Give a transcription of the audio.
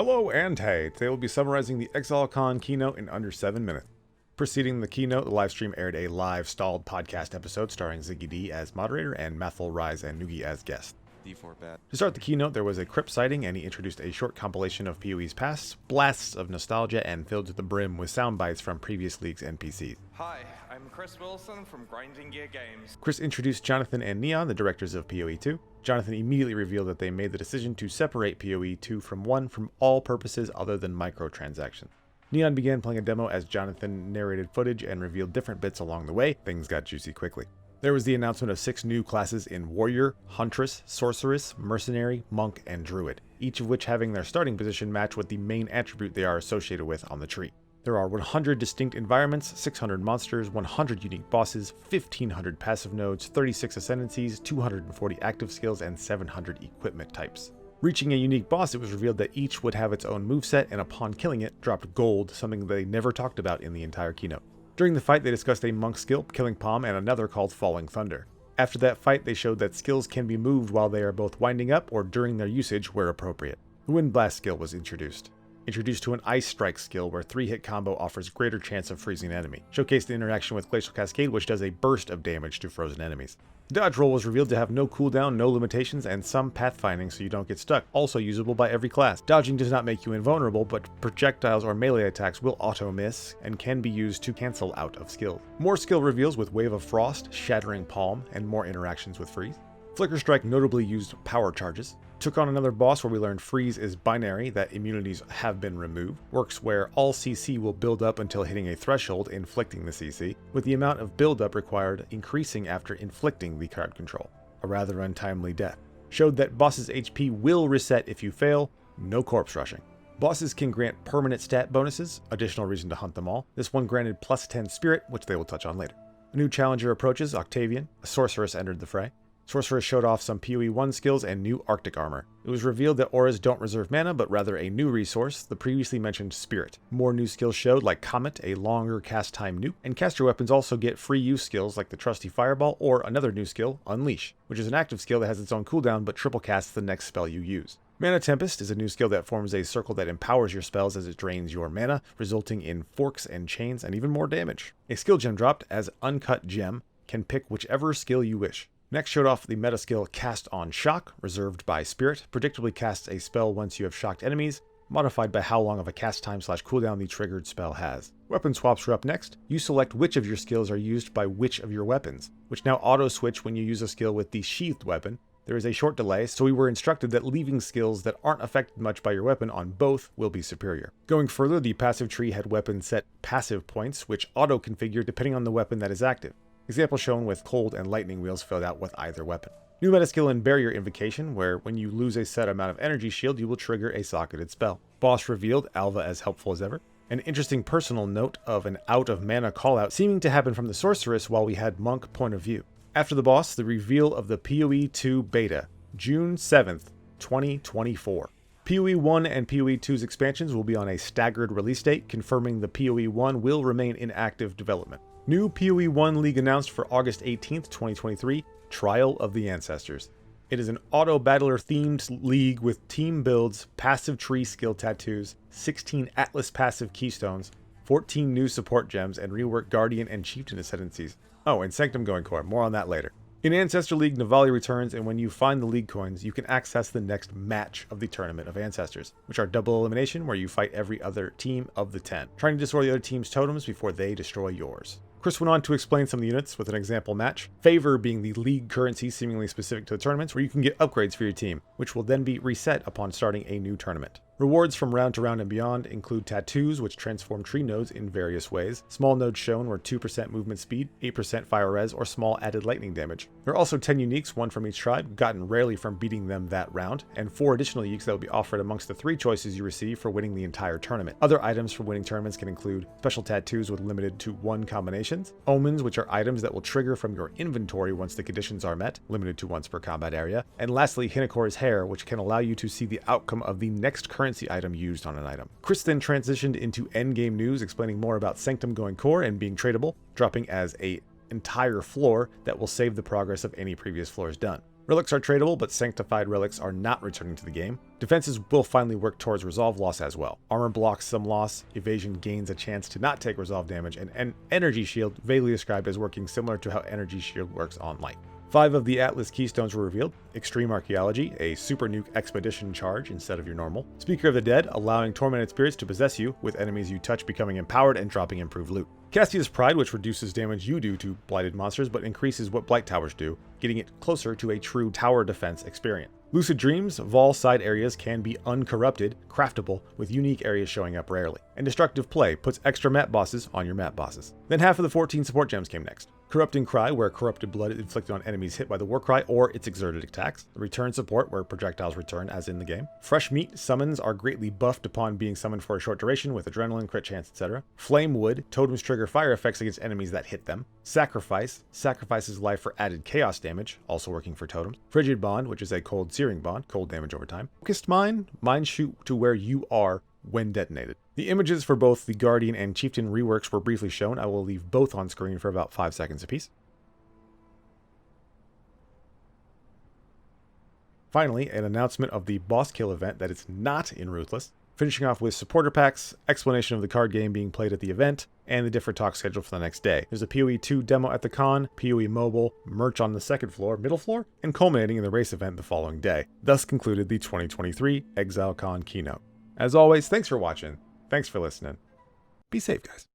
Hello and hey, today we'll be summarizing the ExileCon keynote in under 7 minutes. Preceding the keynote, the livestream aired a live stalled podcast episode starring Ziggy D as moderator and Mathel, Rise, and Noogie as guests. D4 bad. To start the keynote, there was a crypt sighting, and he introduced a short compilation of PoE's past, blasts of nostalgia, and filled to the brim with sound bites from previous league's NPCs. Hi, I'm Chris Wilson from Grinding Gear Games. Chris introduced Jonathan and Neon, the directors of PoE 2. Jonathan immediately revealed that they made the decision to separate PoE 2 from 1 from all purposes other than microtransactions. Neon began playing a demo as Jonathan narrated footage and revealed different bits along the way. Things got juicy quickly. There was the announcement of 6 new classes in Warrior, Huntress, Sorceress, Mercenary, Monk, and Druid, each of which having their starting position match what the main attribute they are associated with on the tree. There are 100 distinct environments, 600 monsters, 100 unique bosses, 1500 passive nodes, 36 ascendancies, 240 active skills, and 700 equipment types. Reaching a unique boss, it was revealed that each would have its own moveset, and upon killing it, dropped gold, something they never talked about in the entire keynote. During the fight, they discussed a monk skill, Killing Palm, and another called Falling Thunder. After that fight, they showed that skills can be moved while they are both winding up or during their usage where appropriate. The Wind Blast skill was introduced to an Ice Strike skill where 3-hit combo offers greater chance of freezing an enemy. Showcased the interaction with Glacial Cascade, which does a burst of damage to frozen enemies. The dodge roll was revealed to have no cooldown, no limitations, and some pathfinding so you don't get stuck, also usable by every class. Dodging does not make you invulnerable, but projectiles or melee attacks will auto-miss and can be used to cancel out of skills. More skill reveals with Wave of Frost, Shattering Palm, and more interactions with Freeze. Flicker Strike notably used power charges. Took on another boss where we learned Freeze is binary, that immunities have been removed. Works where all CC will build up until hitting a threshold, inflicting the CC, with the amount of build-up required increasing after inflicting the card control. A rather untimely death. Showed that bosses' HP will reset if you fail, no corpse rushing. Bosses can grant permanent stat bonuses, additional reason to hunt them all. This one granted plus 10 spirit, which they will touch on later. A new challenger approaches, Octavian. A sorceress entered the fray. Sorceress showed off some PoE 1 skills and new Arctic armor. It was revealed that auras don't reserve mana, but rather a new resource, the previously mentioned Spirit. More new skills showed, like Comet, a longer cast time nuke, and caster weapons also get free use skills like the trusty Fireball, or another new skill, Unleash, which is an active skill that has its own cooldown but triple casts the next spell you use. Mana Tempest is a new skill that forms a circle that empowers your spells as it drains your mana, resulting in forks and chains and even more damage. A skill gem dropped as Uncut Gem, can pick whichever skill you wish. Next showed off the meta skill Cast on Shock, reserved by Spirit, predictably casts a spell once you have shocked enemies, modified by how long of a cast time / cooldown the triggered spell has. Weapon swaps are up next. You select which of your skills are used by which of your weapons, which now auto-switch when you use a skill with the sheathed weapon. There is a short delay, so we were instructed that leaving skills that aren't affected much by your weapon on both will be superior. Going further, the passive tree had weapons set passive points, which auto-configure depending on the weapon that is active. Example shown with Cold and Lightning wheels filled out with either weapon. New meta skill in Barrier Invocation, where when you lose a set amount of energy shield, you will trigger a socketed spell. Boss revealed, Alva as helpful as ever. An interesting personal note of an out of mana callout seeming to happen from the Sorceress while we had Monk point of view. After the boss, the reveal of the PoE 2 beta, June 7th, 2024. PoE 1 and PoE 2's expansions will be on a staggered release date, confirming the PoE 1 will remain in active development. New PoE 1 League announced for August 18th, 2023, Trial of the Ancestors. It is an auto-battler themed league with team builds, passive tree skill tattoos, 16 Atlas passive keystones, 14 new support gems, and reworked Guardian and Chieftain ascendancies. Oh, and Sanctum Going Core, more on that later. In Ancestor League, Navali returns, and when you find the league coins, you can access the next match of the Tournament of Ancestors, which are double elimination where you fight every other team of the 10, trying to destroy the other team's totems before they destroy yours. Chris went on to explain some of the units with an example match, Favor being the league currency seemingly specific to the tournaments where you can get upgrades for your team, which will then be reset upon starting a new tournament. Rewards from round to round and beyond include tattoos, which transform tree nodes in various ways. Small nodes shown were 2% movement speed, 8% fire res, or small added lightning damage. There are also 10 uniques, one from each tribe, gotten rarely from beating them that round, and 4 additional uniques that will be offered amongst the 3 choices you receive for winning the entire tournament. Other items for winning tournaments can include special tattoos with limited to 1 combinations, omens, which are items that will trigger from your inventory once the conditions are met, limited to once per combat area, and lastly, Hinakore's Hair, which can allow you to see the outcome of the next currency item used on an item. Chris then transitioned into endgame news, explaining more about Sanctum Going Core and being tradable, dropping as a entire floor that will save the progress of any previous floors done. Relics are tradable, but sanctified relics are not returning to the game. Defenses will finally work towards resolve loss as well. Armor blocks some loss, evasion gains a chance to not take resolve damage, and an energy shield vaguely described as working similar to how energy shield works on light. 5 of the Atlas keystones were revealed. Extreme Archaeology, a super nuke expedition charge instead of your normal. Speaker of the Dead, allowing tormented spirits to possess you, with enemies you touch becoming empowered and dropping improved loot. Castia's Pride, which reduces damage you do to blighted monsters but increases what blight towers do, getting it closer to a true tower defense experience. Lucid Dreams, Vol side areas can be uncorrupted, craftable, with unique areas showing up rarely. And Destructive Play puts extra map bosses on your map bosses. Then half of the 14 support gems came next. Corrupting Cry, where corrupted blood is inflicted on enemies hit by the war cry or its exerted attacks. Return Support, where projectiles return as in the game. Fresh Meat, summons are greatly buffed upon being summoned for a short duration with adrenaline, crit chance, etc. Flame Wood, totems trigger fire effects against enemies that hit them. Sacrifice, sacrifices life for added chaos damage, also working for totems. Frigid Bond, which is a cold searing bond, cold damage over time. Focused Mine, mines shoot to where you are when detonated. The images for both the Guardian and Chieftain reworks were briefly shown. I will leave both on screen for about 5 seconds apiece. Finally, an announcement of the boss kill event that is not in Ruthless, finishing off with supporter packs, explanation of the card game being played at the event, and the different talks scheduled for the next day. There's a PoE 2 demo at the con, PoE mobile, merch on the second floor, middle floor, and culminating in the race event the following day. Thus concluded the 2023 ExileCon keynote. As always, thanks for watching. Thanks for listening. Be safe, guys.